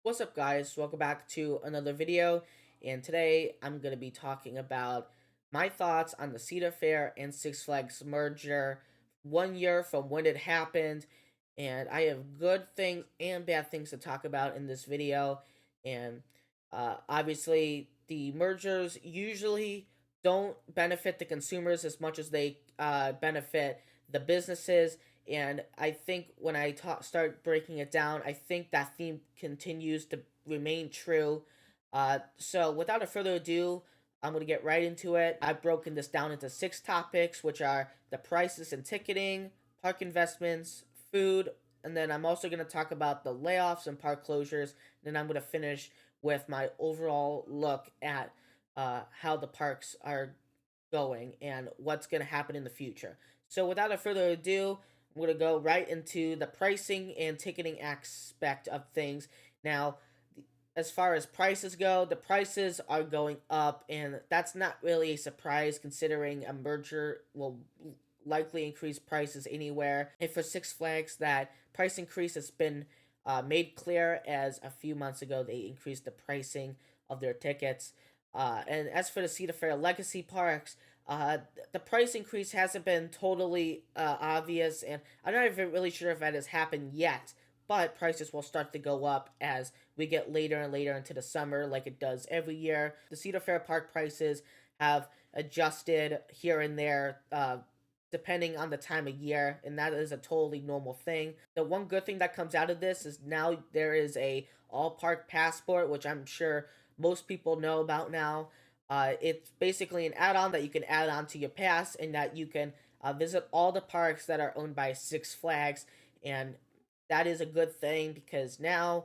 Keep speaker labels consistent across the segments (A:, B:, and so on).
A: What's up, guys? Welcome back to another video. And today I'm going to be talking about my thoughts on the Cedar Fair and Six Flags merger 1 year from when it happened. And I have good things and bad things to talk about in this video. And obviously, the mergers usually don't benefit the consumers as much as they benefit the businesses. And I think when I start breaking it down, I think that theme continues to remain true. So without a further ado, I'm going to get right into it. I've broken this down into 6 topics, which are the prices and ticketing, park investments, food, and then I'm also going to talk about the layoffs and park closures. And then I'm going to finish with my overall look at how the parks are going and what's going to happen in the future. So without a further ado, I'm going to go right into the pricing and ticketing aspect of things. Now, as far as prices go, the prices are going up, and that's not really a surprise considering a merger will likely increase prices anywhere. And for Six Flags, that price increase has been made clear as a few months ago they increased the pricing of their tickets. And as for the Cedar Fair Legacy Parks, the price increase hasn't been totally obvious, and I'm not even really sure if that has happened yet. But prices will start to go up as we get later and later into the summer, like it does every year. The Cedar Fair Park prices have adjusted here and there, depending on the time of year, and that is a totally normal thing. The one good thing that comes out of this is now there is a all park passport, which I'm sure most people know about now. It's basically an add-on that you can add on to your pass, and that you can visit all the parks that are owned by Six Flags, and that is a good thing because now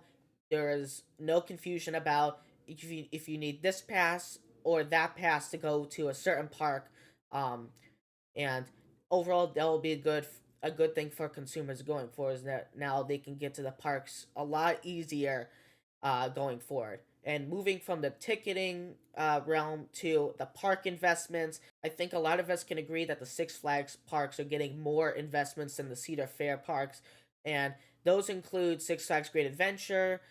A: there is no confusion about if you need this pass or that pass to go to a certain park. And overall, that will be a good thing for consumers going forward. Is that now they can get to the parks a lot easier going forward. And moving from the ticketing realm to the park investments, I think a lot of us can agree that the Six Flags parks are getting more investments than the Cedar Fair parks. And those include Six Flags Great Adventure,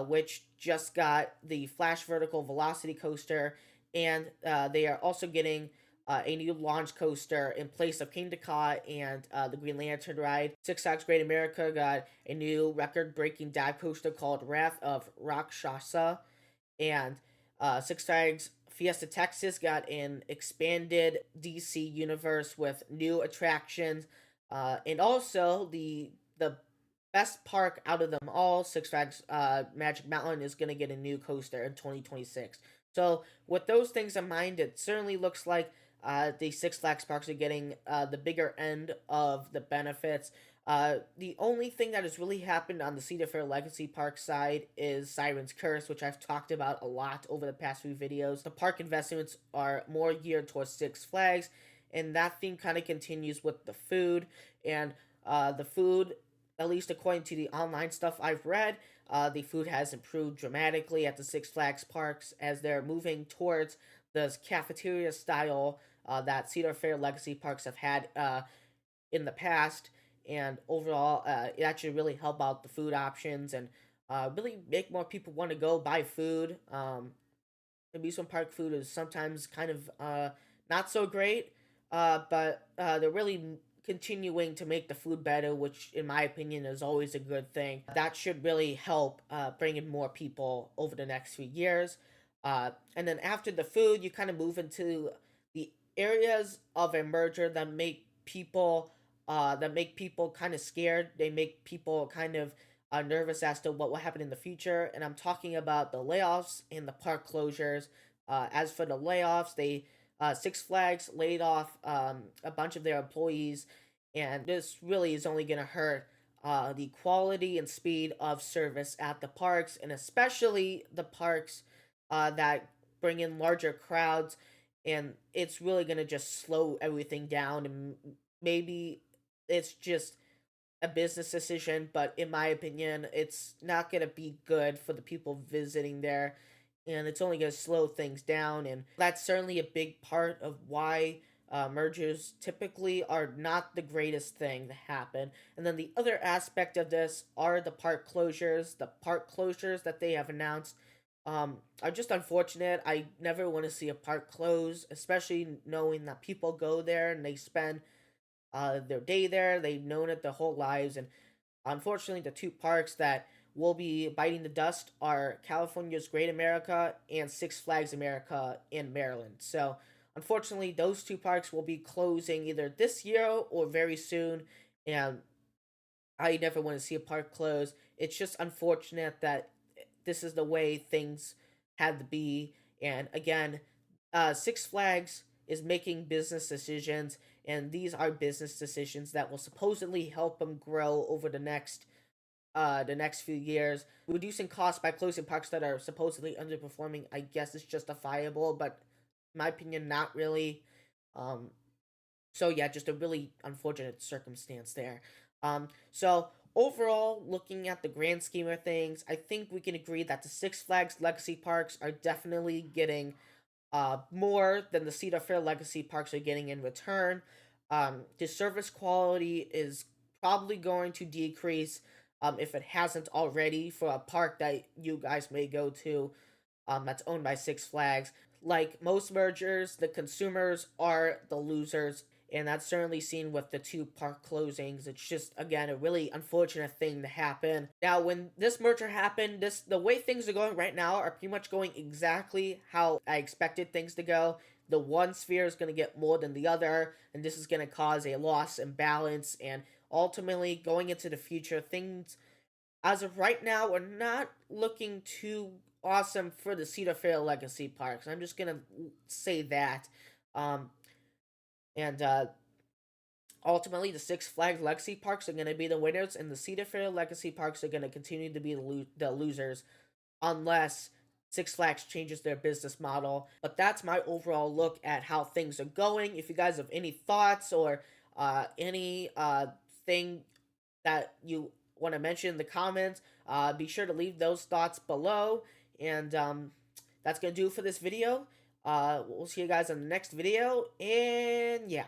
A: which just got the Flash Vertical Velocity Coaster, and they are also getting a new launch coaster in place of Kingda Ka and the Green Lantern ride. Six Flags Great America got a new record-breaking dive coaster called Wrath of Rakshasa, and Six Flags Fiesta Texas got an expanded DC universe with new attractions, and also the best park out of them all, Six Flags Magic Mountain, is going to get a new coaster in 2026. So with those things in mind, it certainly looks like the Six Flags parks are getting the bigger end of the benefits. The only thing that has really happened on the Cedar Fair Legacy Park side is Siren's Curse, which I've talked about a lot over the past few videos. The park investments are more geared towards Six Flags, and that theme kind of continues with the food. And the food, at least according to the online stuff I've read, the food has improved dramatically at the Six Flags parks as they're moving towards the cafeteria style that Cedar Fair Legacy parks have had in the past. And overall, it actually really help out the food options and really make more people want to go buy food. Amusement park food is sometimes kind of not so great, but they're really continuing to make the food better, which, in my opinion, is always a good thing. That should really help bring in more people over the next few years. And then after the food, you kind of move into the areas of a merger that make people kind of scared. They make people kind of nervous as to what will happen in the future. And I'm talking about the layoffs and the park closures. As for the layoffs, Six Flags laid off a bunch of their employees, and this really is only going to hurt the quality and speed of service at the parks, and especially the parks that bring in larger crowds. And it's really going to just slow everything down, and maybe it's just a business decision, but in my opinion, it's not going to be good for the people visiting there, and it's only going to slow things down. And that's certainly a big part of why mergers typically are not the greatest thing to happen. And then the other aspect of this are the park closures. The park closures that they have announced are just unfortunate. I never want to see a park close, especially knowing that people go there and they spend their day there. They've known it their whole lives, and unfortunately, the two parks that will be biting the dust are California's Great America and Six Flags America in Maryland. So, unfortunately, those two parks will be closing either this year or very soon, and I never want to see a park close. It's just unfortunate that this is the way things had to be. And again, Six Flags is making business decisions, and these are business decisions that will supposedly help them grow over the next few years. Reducing costs by closing parks that are supposedly underperforming, I guess, is justifiable, but in my opinion, not really. Um, so yeah, just a really unfortunate circumstance there. So overall, looking at the grand scheme of things, I think we can agree that the Six Flags Legacy Parks are definitely getting more than the Cedar Fair Legacy Parks are getting in return. The service quality is probably going to decrease if it hasn't already for a park that you guys may go to that's owned by Six Flags. Like most mergers, the consumers are the losers, and that's certainly seen with the two park closings. It's just again a really unfortunate thing to happen. Now, when this merger happened, this the way things are going right now are pretty much going exactly how I expected things to go. The one sphere is going to get more than the other, and this is going to cause a loss in balance. And ultimately, going into the future, things as of right now are not looking too awesome for the Cedar Fair Legacy Parks. I'm just gonna say that. Um, and ultimately, the Six Flags Legacy Parks are going to be the winners, and the Cedar Fair Legacy Parks are going to continue to be the losers unless Six Flags changes their business model. But that's my overall look at how things are going. If you guys have any thoughts or any thing that you want to mention in the comments, be sure to leave those thoughts below. And that's going to do it for this video. We'll see you guys in the next video. And yeah.